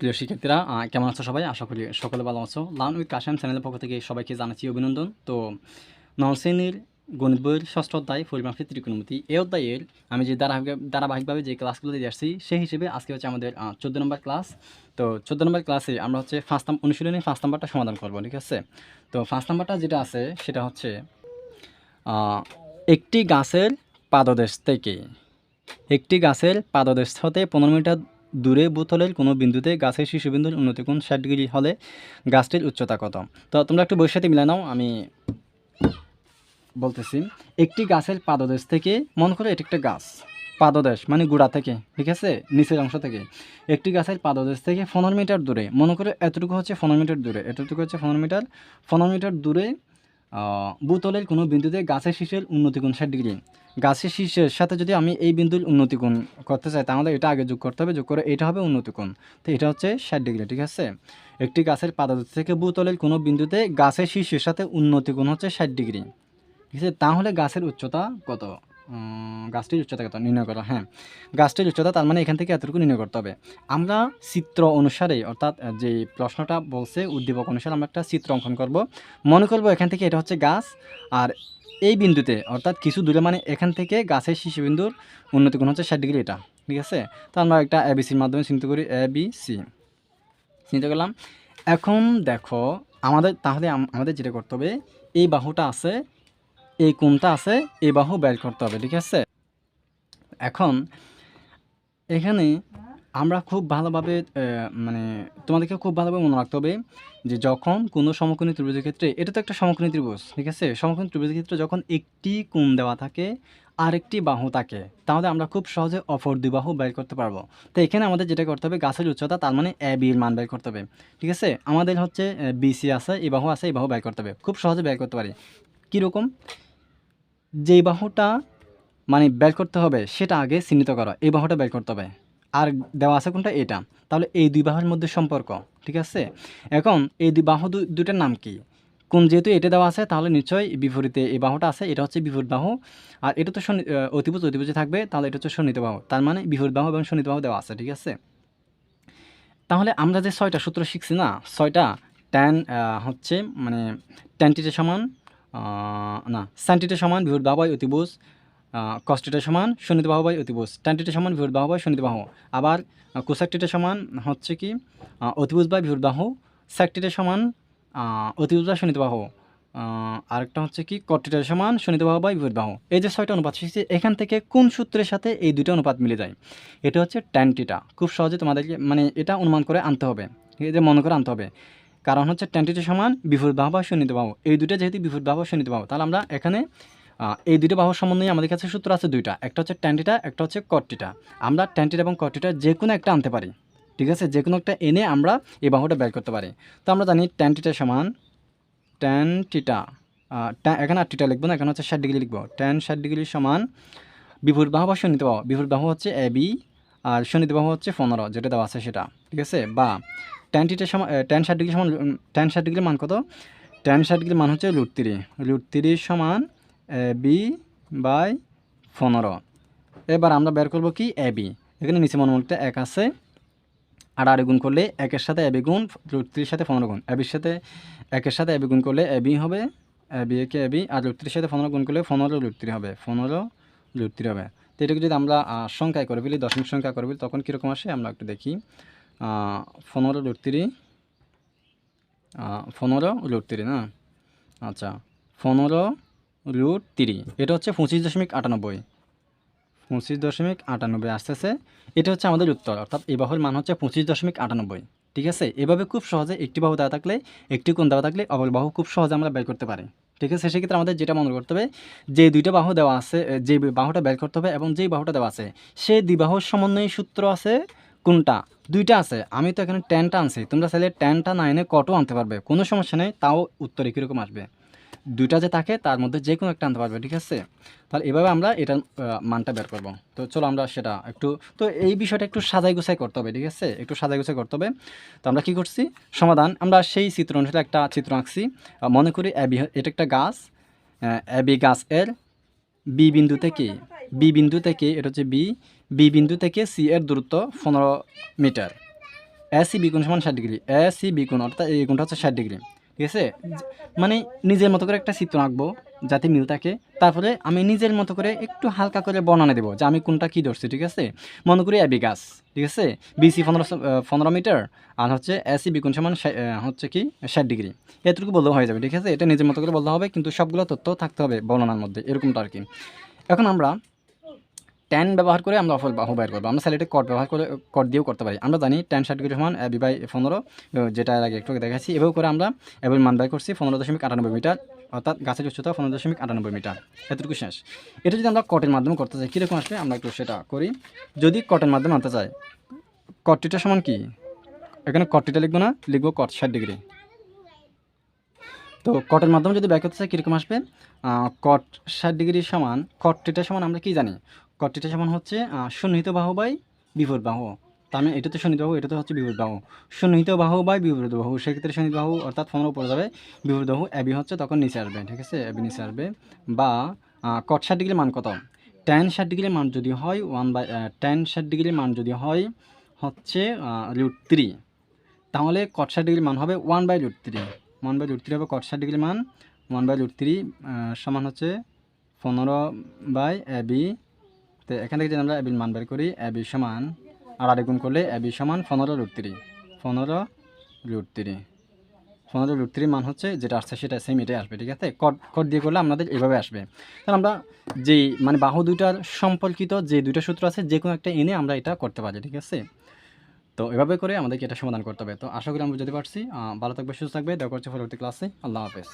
প্রিয় শিক্ষার্থীরা কেমন আছো সবাই? আশা করি সকলে ভালো আছো। লার্ন উইথ কাশেম চ্যানেলের পক্ষ থেকে সবাইকে জানাচ্ছি অভিনন্দন। তো নবম শ্রেণীর গণিত বইয়ের ষষ্ঠ অধ্যায় পরিমাপের ত্রিকোণমিতি এই অধ্যায়ের আমি যে ধারাবাহিকভাবে যে ক্লাসগুলো দিয়ে আসছি সেই হিসেবে আজকে হচ্ছে আমাদের 14 নম্বর ক্লাস। তো 14 নম্বর ক্লাসে আমরা হচ্ছে অনুশীলনী 5 নাম্বারটা সমাধান করবো, ঠিক আছে? তো 5 নাম্বারটা যেটা আছে সেটা হচ্ছে একটি গাছের পাদদেশ হতে 15 মিটার দূরে বোতলের কোনো বিন্দুতে গাছের শীর্ষবিন্দুর উন্নতি কোণ 60 ডিগ্রি হলে গাছটির উচ্চতা কত? তো তোমরা একটু বইয়ের সাথে মিলে নাও, আমি বলতেছি। একটি গাছের পাদদেশ থেকে, মনে করো এটি একটা গাছ, পাদদেশ মানে গোড়া থেকে, ঠিক আছে, নিচের অংশ থেকে একটি গাছের পাদদেশ থেকে 15 মিটার দূরে, মনে করো এতটুকু হচ্ছে 15 মিটার দূরে, এতটুকু হচ্ছে 15 মিটার দূরে বোতলের কোনো বিন্দুতে গাছের শীর্ষের উন্নতি কোণ 60 ডিগ্রি। গাছের শীর্ষের সাথে যদি আমি এই বিন্দুর উন্নতি কোণ করতে চাই তাহলে এটা আগে যোগ করতে হবে, যোগ করে এটা হবে উন্নতি কোণ। তো এটা হচ্ছে 60 ডিগ্রি, ঠিক আছে। একটি গাছের পাদদেশ থেকে বোতলের কোনো বিন্দুতে গাছের শীর্ষের সাথে উন্নতি কোণ হচ্ছে 60 ডিগ্রি, ঠিক আছে। তাহলে গাছের উচ্চতা কত? গাছটির উচ্চতা কত নির্ণয় করা। হ্যাঁ, গাছটির উচ্চতা তার মানে এখান থেকে এতটুকু নির্ণয় করতে হবে। আমরা চিত্র অনুসারে, অর্থাৎ যে প্রশ্নটা বলছে উদ্দীপক অনুসারে আমরা একটা চিত্র অঙ্কন করব। মনে করব এখান থেকে এটা হচ্ছে গাছ, আর এই বিন্দুতে অর্থাৎ কিছু দূরে মানে এখান থেকে গাছের শীর্ষবিন্দুর উন্নতি কোণ হচ্ছে 60 ডিগ্রি, এটা ঠিক আছে। তো আমরা একটা এবিসির মাধ্যমে চিন্তা করি, ABC চিন্তা করলাম। এখন দেখো আমাদের যেটা করতে হবে, এই বাহুটা আছে, এই কোণটা আছে, এই বাহু বের করতে হবে, ঠিক আছে। এখন এখানে আমরা খুব ভালোভাবে মানে তোমাদেরকে খুব ভালোভাবে মনে রাখতে হবে যে যখন কোনো সমকোণী ত্রিভুজের ক্ষেত্রে, এটা তো একটা সমকোণী ত্রিভুজ, ঠিক আছে, সমকোণী ত্রিভুজের ক্ষেত্রে যখন একটি কোণ দেওয়া থাকে আরেকটি বাহু থাকে, তাহলে আমরা খুব সহজে অপর দুই বাহু বের করতে পারবো। তো এখানে আমাদের যেটা করতে হবে, গাছের উচ্চতা তার মানে AB এর মান বের করতে হবে, ঠিক আছে। আমাদের হচ্ছে BC আছে, এই বাহু আছে, এই বাহু বের করতে হবে, খুব সহজে বের করতে পারি। কীরকম? যেই বাহুটা মানে বের করতে হবে সেটা আগে চিহ্নিত করো, এই বাহুটা বের করতে হবে, আর দেওয়া আছে কোনটা? এটা। তাহলে এই দুই বাহুর মধ্যে সম্পর্ক, ঠিক আছে। এখন এই দুই বাহু দুইটার নাম কি? কোন যেহেতু এটা দেওয়া আছে তাহলে নিশ্চয়ই বিপরীতে এই বাহুটা আছে, এটা হচ্ছে বিপরীত বাহু, আর এটা তো অতিভুজে থাকবে, তাহলে এটা হচ্ছে সন্নিহিত বাহু, তার মানে বিপরীত বাহু এবং সন্নিহিত বাহু দেওয়া আছে, ঠিক আছে। তাহলে আমরা যে 6টা সূত্র শিখছি না, 6টা ট্যান হচ্ছে মানে ট্যান থিটা সমান সাইন থিটা সমান বিপরীত বাহু বাই অতিভুজ, কস থিটা সমান সন্নিহিত বাহু বাই অতিভুজ, ট্যান থিটা সমান বিপরীত বাহু বাই সন্নিহিত বাহু, আবার কোসাক থিটা সমান হচ্ছে কি অতিভুজ বাই বিপরীত বাহু, সেক থিটা সমান অতিভুজ বাই সন্নিহিত বাহু, আরেকটা হচ্ছে কি কট থিটা সমান সন্নিহিত বাহু বাই বিপরীত বাহু। এই যে 6টা অনুপাত শিখছি, এখান থেকে কোন সূত্রের সাথে এই দুটো অনুপাত মিলে যায়? এটা হচ্ছে ট্যান থিটা। খুব সহজে তোমাদেরকে মানে এটা অনুমান করে আনতে হবে, এই যে মনে করে আনতে হবে, কারণ হচ্ছে ট্যান থিটা সমান বিপরীত বাহু বা সন্নিহিত বাহু, এই দুটো যেহেতু বিপরীত বাহু সন্নিহিত বাহু, তাহলে আমরা এখানে এই দুটো বাহুর সম্বন্ধে আমাদের কাছে সূত্র আছে দুইটা, একটা হচ্ছে ট্যান থিটা, একটা হচ্ছে কট থিটা। আমরা ট্যান থিটা এবং কট থিটা যে কোনো একটা আনতে পারি, ঠিক আছে, যে কোনো একটা এনে আমরা এই বাহুটা বের করতে পারি। তো আমরা জানি ট্যান থিটা সমান ট্যান থিটা, এখানে আর থিটা লিখবো না, এখানে হচ্ছে 60 ডিগ্রি লিখবো। ট্যান 60 ডিগ্রি সমান বিপরীত বাহু বা সন্নিহিত বাহু, বিপরীত বাহু হচ্ছে AB আর সন্নিহিত বাহু হচ্ছে 15 যেটা দেওয়া আছে সেটা, ঠিক আছে। বা ট্যান থিটা সমান ট্যান 60 ডিগ্রি সমান ট্যান 60 ডিগ্রির মান কত? ট্যান 60 ডিগ্রির মান হচ্ছে √3 সমান AB বাই 15। এবার আমরা বের করবো কি AB, এখানে নিচে মনোমূলকটা 1 আছে, আর গুণ করলে 1-এর সাথে AB গুণ, √3-এর সাথে 15 গুণ, AB-র সাথে 1-এর সাথে AB গুণ করলে AB হবে, AB একে AB, আর √3-এর সাথে 15 গুণ করলে 15√3 হবে, 15√3 হবে। তো এটাকে যদি আমরা সংখ্যায় করে ফেলি, দশমিক সংখ্যা করে ফেলি, তখন কীরকম আসে আমরা একটু দেখি। 15√3 15√3 না, আচ্ছা 15√3, এটা হচ্ছে 25.98, 25.98 আসতেছে। এটা হচ্ছে আমাদের উত্তর, অর্থাৎ এই বাহুর মান হচ্ছে 25.98, ঠিক আছে। এভাবে খুব সহজে একটি বাহু দেওয়া থাকলে, একটি কোণ দেওয়া থাকলে অপর বাহু খুব সহজে আমরা বের করতে পারি, ঠিক আছে। সেক্ষেত্রে আমাদের যেটা মনে করতে হবে, যে দুইটা বাহু দেওয়া আছে, যে বাহুটা বের করতে হবে এবং যেই বাহুটা দেওয়া আছে সেই দুই বাহুর সমন্বয় সূত্র আছে কোনটা? দুইটা আছে। আমি তো এখানে ট্যানটা আনছি, তোমরা চাইলে ট্যানটা না এনে কটও আনতে পারবে, কোনো সমস্যা নেই, তাও উত্তরে কীরকম আসবে? দুইটা যে থাকে তার মধ্যে যে কোনো একটা আনতে পারবে, ঠিক আছে। তাহলে এভাবে আমরা এটার মানটা বের করব। তো চলো আমরা সেটা একটু, তো এই বিষয়টা একটু সাজাই গুছাই করতে হবে, ঠিক আছে, একটু সাজাই গুছাই করতে হবে। তো আমরা কী করছি, সমাধান আমরা সেই চিত্র অনুসারে একটা চিত্র আঁকছি। মনে করি এটা একটা গাছ, এবি গাছ এর বি বিন্দু থেকে এটা হচ্ছে বি বিন্দু থেকে সি এর দূরত্ব 15 মিটার, এসি বি কোণ সমান 60 ডিগ্রি, এসি বি কোণ অর্থাৎ এই কোণটা হচ্ছে 60 ডিগ্রি, ঠিক আছে। মানে নিজের মতো করে একটা চিত্র আঁকবো যাতে মিল থাকে, তারপরে আমি নিজের মতো করে একটু হালকা করে বর্ণনা দেবো যে আমি কোনটা কী ধরছি, ঠিক আছে। মনে করি এবি গাছ, ঠিক আছে, বিসি 15 মিটার, আর হচ্ছে এসি বি কোণ সমান হচ্ছে কি 60 ডিগ্রি, এতটুকু বললেও হয়ে যাবে, ঠিক আছে। এটা নিজের মতো করে বলতে হবে, কিন্তু সবগুলো তথ্য থাকতে হবে বর্ণনার মধ্যে, এরকমটা আর কি। এখন আমরা ট্যান ব্যবহার করে আমরা অফল বাহু বের করবো। আমরা স্যালাইডে কট ব্যবহার করে কট দিয়েও করতে পারি। আমরা জানি ট্যান 60 ডিগ্রি সমান এবি বাই 15, যেটা এর আগে একটু দেখাচ্ছি। এভাবে করে আমরা এবার মান বের করছি 15.98 মিটার, অর্থাৎ গাছের উচ্চতা 15.98 মিটার, এতটুকু শেষ। এটা যদি আমরা কটের মাধ্যমে করতে চাই কীরকম আসবে আমরা একটু সেটা করি। যদি কটের মাধ্যমে আনতে চাই, কটটিটা সমান কি, এখানে কটটিটা লিখবো না, লিখবো কট 60 ডিগ্রি। তো কটের মাধ্যমে যদি বের করতে চাই কীরকম আসবে, কট 60 ডিগ্রি সমান, কটটিটা সমান আমরা কি জানি, কটটিটা সমান হচ্ছে সন্নিহিত বাহু বাই বিপরীত বাহু। তার মানে এটা তো সন্নিহিত বাহু, এটা তো হচ্ছে বিপরীত বাহু। সন্নিহিত বাহু বাই বিপরীত বাহু, সেক্ষেত্রে সন্নিহিত বাহু অর্থাৎ 15 উপরে যাবে, বিপরীত বাহু এবি হচ্ছে তখন নিচে আসবে, ঠিক আছে, এবি নিচে আসবে। বা কট 60 ডিগ্রির মান কত, ট্যান 60 ডিগ্রির মান যদি হয় ট্যান 60 ডিগ্রির মান যদি হয় হচ্ছে √3, তাহলে কট 60 ডিগ্রির মান হবে 1/√3, 1/√3 হবে কট 60 ডিগ্রির মান, 1/√3 সমান হচ্ছে 15/এবি। তো এখান থেকে যদি আমরা এবির মান বের করি, এবি সমান আর আরেক গুণ করলে এবি সমান 15√3, 15√3 মান হচ্ছে যেটা আসছে সেটা সেম এটাই আসবে, ঠিক আছে। কট দিয়ে করলে আমাদের এভাবে আসবে। তাহলে আমরা যেই মানে বাহু দুইটার সম্পর্কিত যে দুইটা সূত্র আছে যে কোনো একটা এনে আমরা এটা করতে পারি, ঠিক আছে। তো এভাবে করে আমাদেরকে এটা সমাধান করতে হবে। তো আশা করি আমরা বুঝতে পারছি। ভালো থাকবে, সুস্থ থাকবে, দেখা হচ্ছে পরবর্তী ক্লাসে। আল্লাহ হাফেজ।